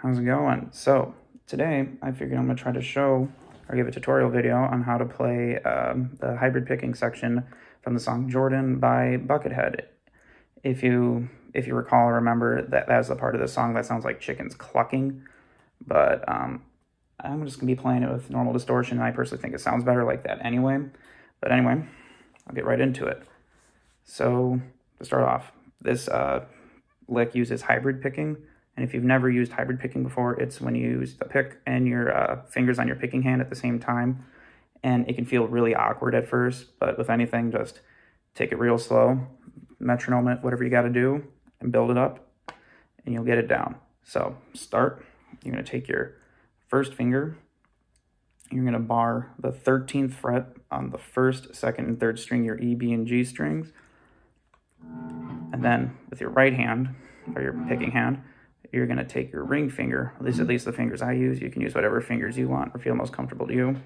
How's it going? So today I figured I'm going to try to show or give a tutorial video on how to play the hybrid picking section from the song Jordan by Buckethead. If you recall or remember, that's the part of the song that sounds like chickens clucking, but I'm just going to be playing it with normal distortion, and I personally think it sounds better like that anyway. But anyway, I'll get right into it. So to start off, this lick uses hybrid picking. And if you've never used hybrid picking before, it's when you use the pick and your fingers on your picking hand at the same time. And it can feel really awkward at first, but with anything, just take it real slow, metronome it, whatever you got to do, and build it up, and you'll get it down. So start, you're going to take your first finger, you're going to bar the 13th fret on the first, second, and third string, your E, B, and G strings. And then with your right hand, or your picking hand, you're going to take your ring finger, at least the fingers I use. You can use whatever fingers you want or feel most comfortable to you.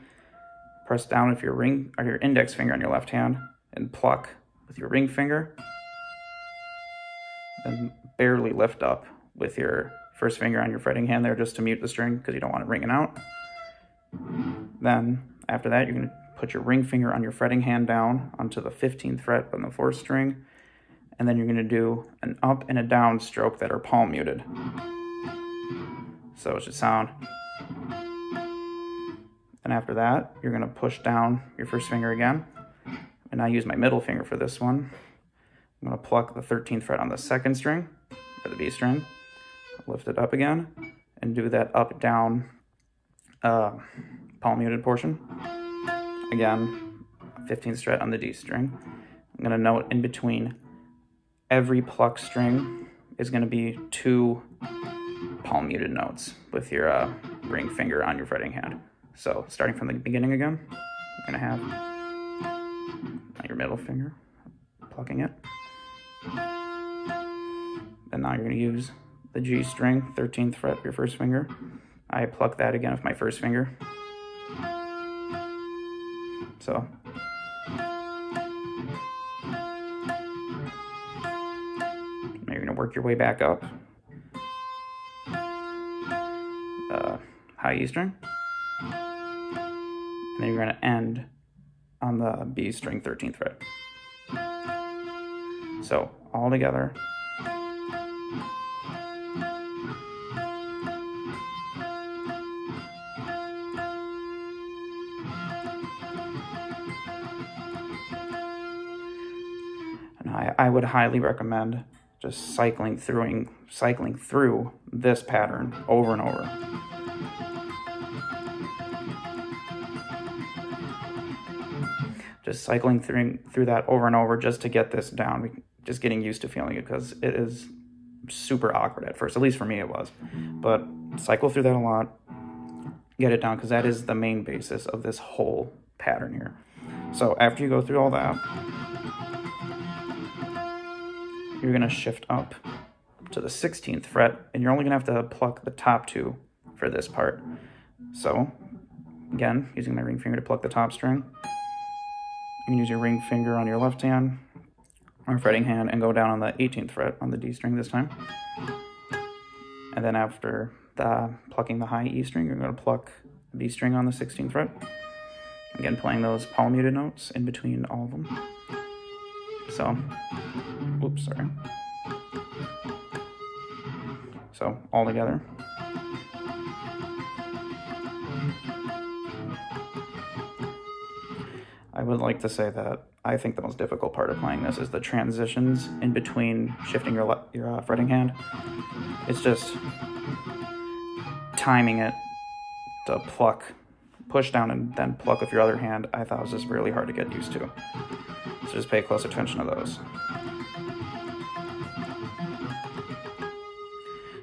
Press down with your ring or your index finger on your left hand and pluck with your ring finger. And barely lift up with your first finger on your fretting hand there just to mute the string because you don't want it ringing out. Then after that, you're going to put your ring finger on your fretting hand down onto the 15th fret on the 4th string. And then you're going to do an up and a down stroke that are palm muted. So it should sound. And after that, you're going to push down your first finger again. And I use my middle finger for this one. I'm going to pluck the 13th fret on the 2nd string, or the B string. Lift it up again, and do that up-down palm muted portion. Again, 15th fret on the D string. I'm going to note in between every pluck string is going to be 2 palm muted notes with your ring finger on your fretting hand. So starting from the beginning again, you're going to have your middle finger, plucking it. And now you're going to use the G string, 13th fret of your first finger. I pluck that again with my first finger. So work your way back up. High E string. And then you're going to end on the B string 13th fret. So all together. And I would highly recommend just cycling through this pattern over and over. Just cycling through that over and over just to get this down. Just getting used to feeling it because it is super awkward at first. At least for me it was. But cycle through that a lot. Get it down because that is the main basis of this whole pattern here. So after you go through all that, you're going to shift up to the 16th fret, and you're only going to have to pluck the top 2 for this part. So, again, using my ring finger to pluck the top string. You can use your ring finger on your left hand, or fretting hand, and go down on the 18th fret on the D string this time. And then after plucking the high E string, you're going to pluck the B string on the 16th fret. Again, playing those palm muted notes in between all of them. So, oops, sorry. So, all together. I would like to say that I think the most difficult part of playing this is the transitions in between shifting your fretting hand. It's just timing it to pluck, push down, and then pluck with your other hand. I thought was just really hard to get used to. So just pay close attention to those.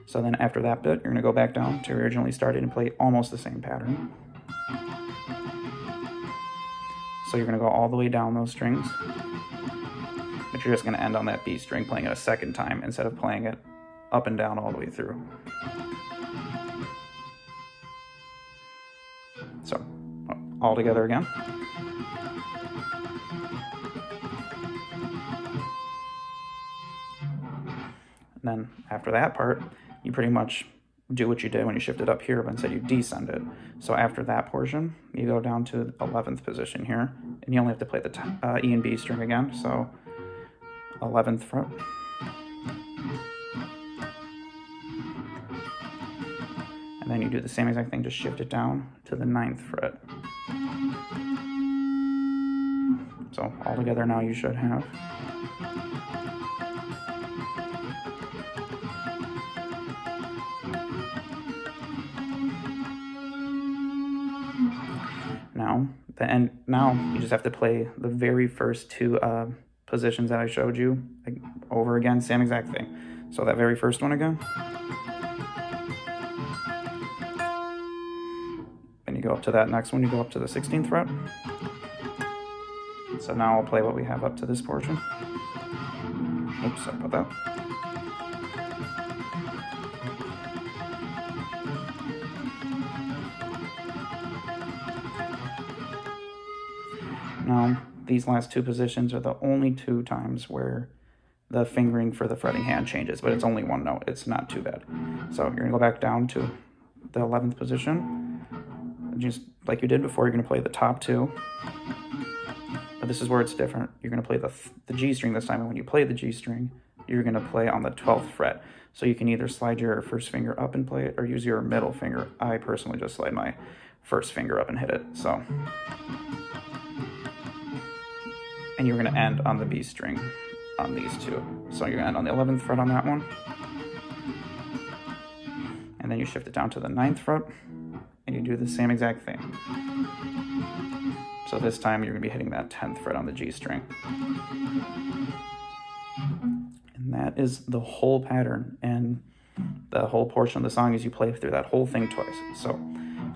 So then after that bit, you're going to go back down to originally started and play almost the same pattern. So you're going to go all the way down those strings, but you're just going to end on that B string, playing it a second time instead of playing it up and down all the way through. So all together again. And then after that part, you pretty much do what you did when you shifted up here, but instead you descend it. So after that portion, you go down to 11th position here, and you only have to play the E and B string again. So 11th fret. And then you do the same exact thing, just shift it down to the 9th fret. So all together now you should have. Now you just have to play the very first two positions that I showed you over again, same exact thing. So that very first one again. Then you go up to that next one, you go up to the 16th fret. So now I'll play what we have up to this portion. Oops, sorry about that. Now, these last two positions are the only two times where the fingering for the fretting hand changes, but it's only one note. It's not too bad. So you're going to go back down to the 11th position. Just like you did before, you're going to play the top two. But this is where it's different. You're going to play the G string this time, and when you play the G string, you're going to play on the 12th fret. So you can either slide your first finger up and play it, or use your middle finger. I personally just slide my first finger up and hit it. So... and you're going to end on the B string on these two. So you're going to end on the 11th fret on that one. And then you shift it down to the 9th fret, and you do the same exact thing. So this time you're going to be hitting that 10th fret on the G string. And that is the whole pattern. And the whole portion of the song is you play through that whole thing twice. So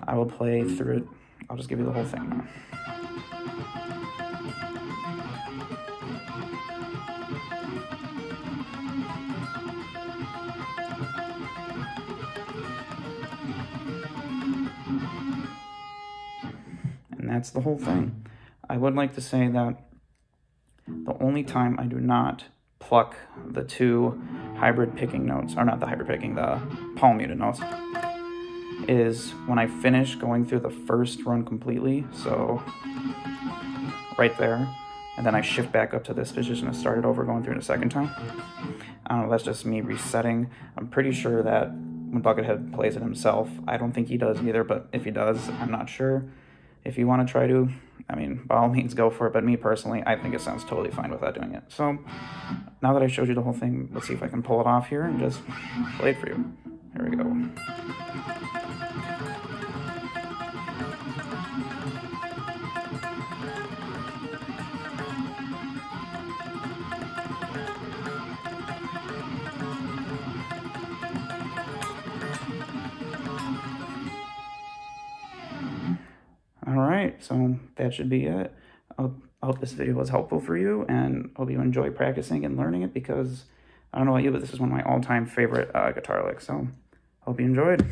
I will play through it. I'll just give you the whole thing now. And that's the whole thing. I would like to say that the only time I do not pluck the two hybrid picking notes, or not the hybrid picking, the palm muted notes, is when I finish going through the first run completely, so right there, and then I shift back up to this position and start it over going through it a second time. I don't know, that's just me resetting. I'm pretty sure that when Buckethead plays it himself, I don't think he does either, but if he does, I'm not sure. If you want to try to, I mean, by all means go for it, but me personally, I think it sounds totally fine without doing it. So, now that I showed you the whole thing, let's see if I can pull it off here and just play it for you. Here we go. Alright, so that should be it. I hope this video was helpful for you, and hope you enjoy practicing and learning it, because I don't know about you, but this is one of my all-time favorite guitar licks, so hope you enjoyed.